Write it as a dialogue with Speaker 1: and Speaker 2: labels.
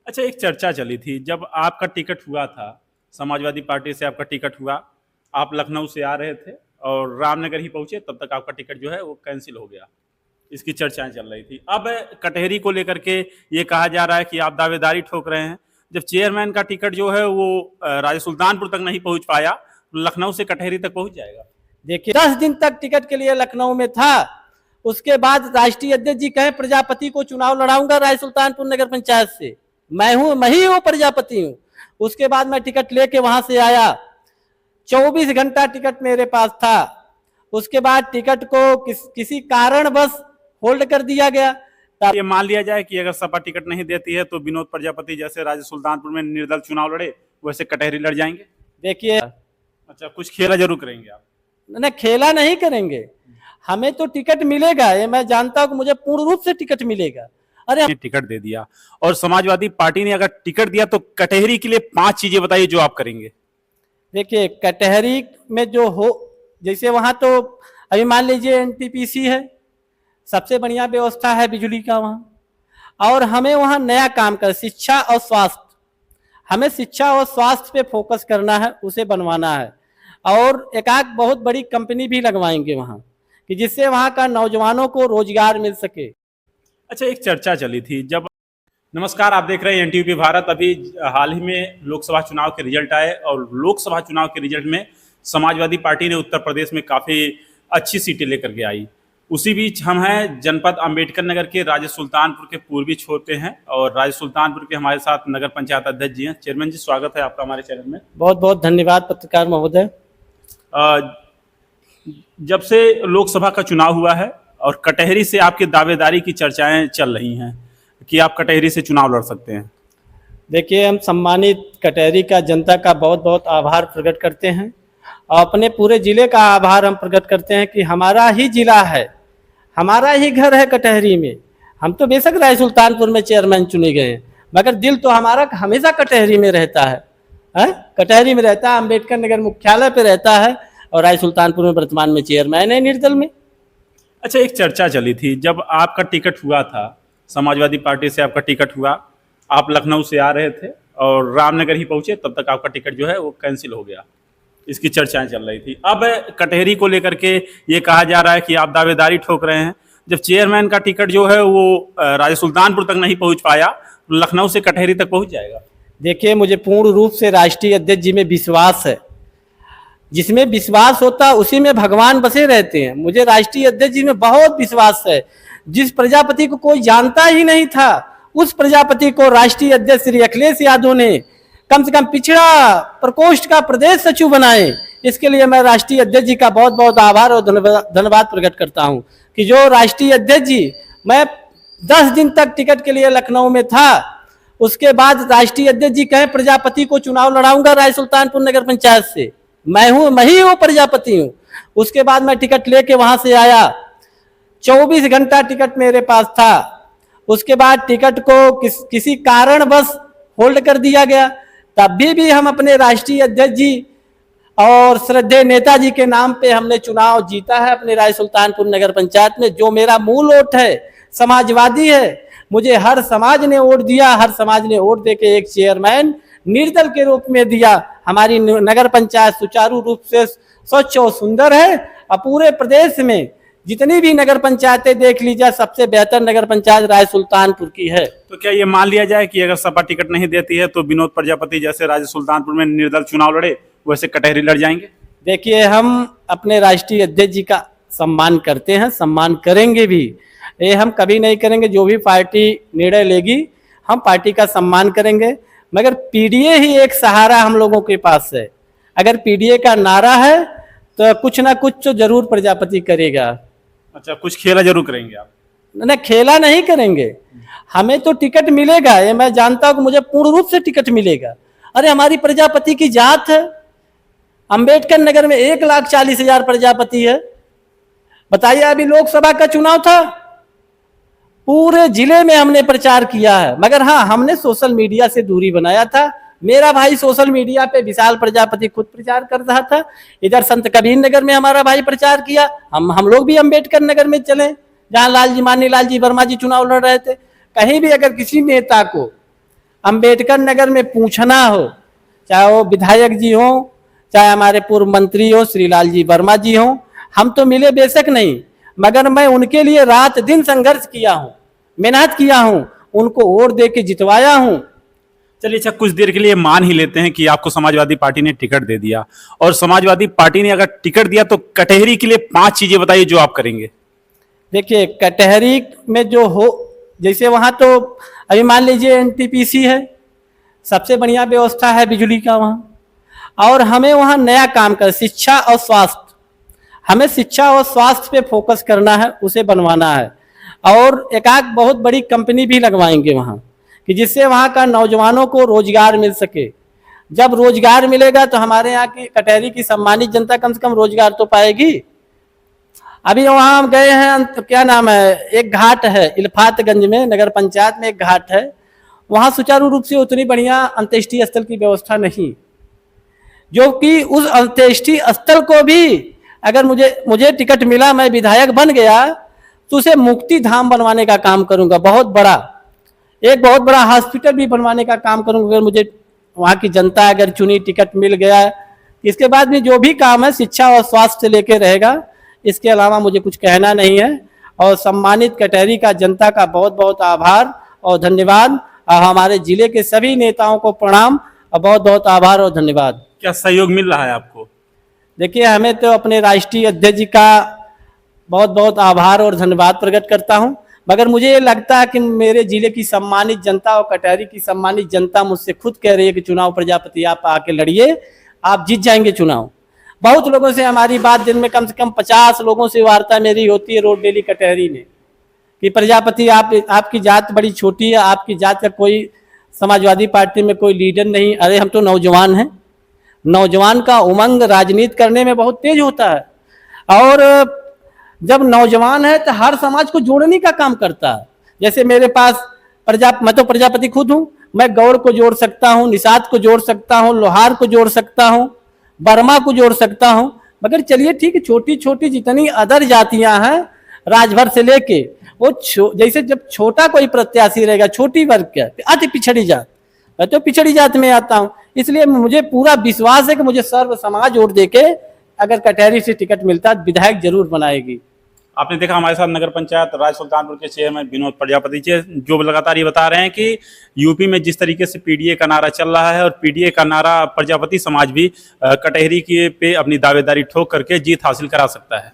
Speaker 1: अच्छा, एक चर्चा चली थी जब आपका टिकट हुआ था, समाजवादी पार्टी से आपका टिकट हुआ, आप लखनऊ से आ रहे थे और रामनगर ही पहुंचे, तब तक आपका टिकट जो है वो कैंसिल हो गया। इसकी चर्चाएं चल रही थी। अब कटहरी को लेकर के ये कहा जा रहा है कि आप दावेदारी ठोक रहे हैं। जब चेयरमैन का टिकट जो है वो राजा सुल्तानपुर तक नहीं पहुंच पाया, लखनऊ से कटहरी तक पहुंच जाएगा।
Speaker 2: देखिए 10 दिन तक टिकट के लिए लखनऊ में था। उसके बाद राष्ट्रीय अध्यक्ष जी कहे प्रजापति को चुनाव लड़ाऊंगा राय सुल्तानपुर नगर पंचायत से। मैं ही वो प्रजापति हूँ। उसके बाद मैं टिकट लेके वहां से आया। 24 घंटा टिकट मेरे पास था। उसके बाद टिकट को किसी कारण बस होल्ड कर दिया गया।
Speaker 1: ये मान लिया जाए कि अगर सपा टिकट नहीं देती है तो विनोद प्रजापति जैसे राजा सुल्तानपुर में निर्दल चुनाव लड़े, वैसे कटहरी लड़ जाएंगे।
Speaker 2: देखिए,
Speaker 1: अच्छा, कुछ खेला जरूर करेंगे आप?
Speaker 2: न खेला नहीं करेंगे। हमें तो टिकट मिलेगा, ये मैं जानता हूँ कि मुझे पूर्ण रूप से टिकट मिलेगा। अरे
Speaker 1: टिकट दे दिया और समाजवादी पार्टी ने अगर टिकट दिया तो कटहरी के लिए 5 चीजें बताइए जो आप करेंगे।
Speaker 2: देखिए, कटहरी में जो हो, जैसे वहां तो अभी मान लीजिए एनटीपीसी है, सबसे बढ़िया व्यवस्था है बिजली का वहां। और हमें वहां नया काम कर, शिक्षा और स्वास्थ्य, हमें शिक्षा और स्वास्थ्य पे फोकस करना है, उसे बनवाना है। और एक आध बहुत बड़ी कंपनी भी लगवाएंगे वहां, कि जिससे वहां का नौजवानों को रोजगार मिल सके।
Speaker 1: अच्छा, एक चर्चा चली थी जब नमस्कार, आप देख रहे हैं एनटीवीपी भारत। अभी हाल ही में लोकसभा चुनाव के रिजल्ट आए और लोकसभा चुनाव के रिजल्ट में समाजवादी पार्टी ने उत्तर प्रदेश में काफ़ी अच्छी सीटें लेकर के आई। उसी बीच हम हैं जनपद अंबेडकर नगर के राजा सुल्तानपुर के पूर्वी छोर पे हैं और राजा सुल्तानपुर के हमारे साथ नगर पंचायत अध्यक्ष जी हैं। चेयरमैन जी, स्वागत है आपका हमारे चैनल में।
Speaker 2: बहुत बहुत धन्यवाद पत्रकार महोदय।
Speaker 1: जब से लोकसभा का चुनाव हुआ है और कटहरी से आपकी दावेदारी की चर्चाएं चल रही हैं कि आप कटहरी से चुनाव लड़ सकते हैं।
Speaker 2: देखिए, हम सम्मानित कटहरी का जनता का बहुत बहुत आभार प्रकट करते हैं और अपने पूरे जिले का आभार हम प्रकट करते हैं कि हमारा ही जिला है, हमारा ही घर है कटहरी में। हम तो बेशक राय सुल्तानपुर में चेयरमैन चुने गए हैं, मगर दिल तो हमारा हमेशा कटहरी में रहता है, कटहरी में रहता है, अम्बेडकर नगर मुख्यालय पे रहता है और राय सुल्तानपुर में वर्तमान में चेयरमैन है निर्दल में।
Speaker 1: अच्छा, एक चर्चा चली थी जब आपका टिकट हुआ था, समाजवादी पार्टी से आपका टिकट हुआ, आप लखनऊ से आ रहे थे और रामनगर ही पहुंचे, तब तक आपका टिकट जो है वो कैंसिल हो गया। इसकी चर्चाएं चल रही थी। अब कटहरी को लेकर के ये कहा जा रहा है कि आप दावेदारी ठोक रहे हैं। जब चेयरमैन का टिकट जो है वो राजा सुल्तानपुर तक नहीं पहुंच पाया, तो लखनऊ से कटहरी तक पहुंच जाएगा।
Speaker 2: देखिए, मुझे पूर्ण रूप से राष्ट्रीय अध्यक्ष जी में विश्वास है। जिसमें विश्वास होता है उसी में भगवान बसे रहते हैं। मुझे राष्ट्रीय अध्यक्ष जी में बहुत विश्वास है। जिस प्रजापति को कोई जानता ही नहीं था, उस प्रजापति को राष्ट्रीय अध्यक्ष श्री अखिलेश यादव ने कम से कम पिछड़ा प्रकोष्ठ का प्रदेश सचिव बनाए। इसके लिए मैं राष्ट्रीय अध्यक्ष जी का बहुत बहुत आभार और धन्यवाद प्रकट करता हूं कि जो राष्ट्रीय अध्यक्ष जी, मैं 10 दिन तक टिकट के लिए लखनऊ में था। उसके बाद राष्ट्रीय अध्यक्ष जी कहे प्रजापति को चुनाव लड़ाऊंगा राय सुल्तानपुर नगर पंचायत से। मैं ही वो प्रजापति हूँ। उसके बाद मैं टिकट लेके वहां से आया। 24 घंटा टिकट मेरे पास था। उसके बाद टिकट को किसी कारण बस होल्ड कर दिया गया। तब भी हम अपने राष्ट्रीय अध्यक्ष जी और श्रद्धेय नेताजी के नाम पे हमने चुनाव जीता है अपने राय सुल्तानपुर नगर पंचायत में। जो मेरा मूल वोट है, समाजवादी है, मुझे हर समाज ने वोट दिया। हर समाज ने वोट देके एक चेयरमैन निर्दल के रूप में दिया। हमारी नगर पंचायत सुचारू रूप से स्वच्छ और सुंदर है और पूरे प्रदेश में जितनी भी नगर पंचायतें देख लीजिए, सबसे बेहतर नगर पंचायत राय सुल्तानपुर की है।
Speaker 1: तो क्या ये मान लिया जाए कि अगर सपा टिकट नहीं देती है तो विनोद प्रजापति जैसे राजा सुल्तानपुर में निर्दल चुनाव लड़े, वैसे कटहरी लड़ जाएंगे?
Speaker 2: देखिए, हम अपने राष्ट्रीय अध्यक्ष जी का सम्मान करते हैं, सम्मान करेंगे भी। ये हम कभी नहीं करेंगे, जो भी पार्टी निर्णय लेगी हम पार्टी का सम्मान करेंगे। मगर पीडीए ही एक सहारा हम लोगों के पास है। अगर पीडीए का नारा है तो कुछ ना कुछ तो जरूर प्रजापति करेगा।
Speaker 1: अच्छा, कुछ खेला जरूर करेंगे आप?
Speaker 2: न खेला नहीं करेंगे। हमें तो टिकट मिलेगा, ये मैं जानता हूँ कि मुझे पूर्ण रूप से टिकट मिलेगा। अरे हमारी प्रजापति की जात है। अंबेडकर नगर में 1,40,000 प्रजापति है। बताइए, अभी लोकसभा का चुनाव था, पूरे जिले में हमने प्रचार किया है। मगर हाँ, हमने सोशल मीडिया से दूरी बनाया था। मेरा भाई सोशल मीडिया पे विशाल प्रजापति खुद प्रचार कर रहा था। इधर संत कबीर नगर में हमारा भाई प्रचार किया। हम लोग भी अंबेडकर नगर में चले, जहाँ माननीय लालजी वर्मा जी चुनाव लड़ रहे थे। कहीं भी अगर किसी नेता को अंबेडकर नगर में पूछना हो, चाहे वो विधायक जी हो, चाहे हमारे पूर्व मंत्री हो श्रीलाल जी वर्मा जी हो, हम तो मिले बेशक नहीं, मगर मैं उनके लिए रात दिन संघर्ष किया हूँ, मेहनत किया हूँ, उनको वोट दे के जितवाया हूँ।
Speaker 1: चलिए अच्छा, कुछ देर के लिए मान ही लेते हैं कि आपको समाजवादी पार्टी ने टिकट दे दिया, और समाजवादी पार्टी ने अगर टिकट दिया तो कटहरी के लिए 5 चीजें बताइए जो आप करेंगे।
Speaker 2: देखिए कटहरी में जो हो, जैसे वहाँ तो अभी मान लीजिए एनटीपीसी है, सबसे बढ़िया व्यवस्था है बिजली का वहाँ, और हमें वहाँ नया काम कर शिक्षा और स्वास्थ्य, हमें शिक्षा और स्वास्थ्य पे फोकस करना है, उसे बनवाना है, और एक आध बहुत बड़ी कंपनी भी लगवाएंगे वहाँ कि जिससे वहाँ का नौजवानों को रोजगार मिल सके। जब रोजगार मिलेगा तो हमारे यहाँ की कटहरी की सम्मानित जनता कम से कम रोजगार तो पाएगी। अभी वहाँ हम गए हैं, तो क्या नाम है, एक घाट है इल्फातगंज में, नगर पंचायत में एक घाट है, वहाँ सुचारू रूप से उतनी बढ़िया अंत्येष्टि स्थल की व्यवस्था नहीं, जो कि उस अंत्येष्टि स्थल को भी अगर मुझे टिकट मिला, मैं विधायक बन गया, तो उसे मुक्ति धाम बनवाने का काम करूंगा, बहुत बड़ा हॉस्पिटल भी बनवाने का काम करूंगा अगर मुझे वहाँ की जनता अगर चुनी, टिकट मिल गया। इसके बाद भी जो भी काम है शिक्षा और स्वास्थ्य से लेके रहेगा, इसके अलावा मुझे कुछ कहना नहीं है। और सम्मानित कटहरी का जनता का बहुत बहुत आभार और धन्यवाद, और हमारे जिले के सभी नेताओं को प्रणाम और बहुत बहुत आभार और धन्यवाद।
Speaker 1: क्या सहयोग मिल रहा है आपको?
Speaker 2: देखिए हमें तो अपने राष्ट्रीय अध्यक्ष जी का बहुत बहुत आभार और धन्यवाद प्रकट करता हूं, मगर मुझे ये लगता है कि मेरे जिले की सम्मानित जनता और कटहरी की सम्मानित जनता मुझसे खुद कह रही है कि चुनाव प्रजापति आप आके लड़िए, आप जीत जाएंगे चुनाव। बहुत लोगों से हमारी बात, दिन में कम से कम 50 लोगों से वार्ता मेरी होती है रोड डेली कटहरी में, कि प्रजापति आपकी जात बड़ी छोटी है, आपकी जात का कोई समाजवादी पार्टी में कोई लीडर नहीं। अरे हम तो नौजवान हैं, नौजवान का उमंग राजनीति करने में बहुत तेज होता है, और जब नौजवान है तो हर समाज को जोड़ने का काम करता है। जैसे मेरे पास मैं तो प्रजापति खुद हूँ, मैं गौड़ को जोड़ सकता हूँ, निषाद को जोड़ सकता हूँ, लोहार को जोड़ सकता हूँ, बर्मा को जोड़ सकता हूँ, मगर चलिए ठीक है, छोटी छोटी जितनी अदर जातियां हैं राजभर से लेके वो जैसे जब छोटा कोई प्रत्याशी रहेगा, छोटी वर्ग का अति पिछड़ी जात, मैं तो पिछड़ी जात में आता हूँ, इसलिए मुझे पूरा विश्वास है कि मुझे सर्व समाज वोट देके अगर कटहरी से टिकट मिलता तो विधायक जरूर बनाएगी।
Speaker 1: आपने देखा हमारे साथ नगर पंचायत राय सुल्तानपुर के चेयरमैन विनोद प्रजापति जी, जो लगातार ये बता रहे हैं कि यूपी में जिस तरीके से पीडीए का नारा चल रहा है, और पीडीए का नारा प्रजापति समाज भी कटहरी के पे अपनी दावेदारी ठोक करके जीत हासिल करा सकता है।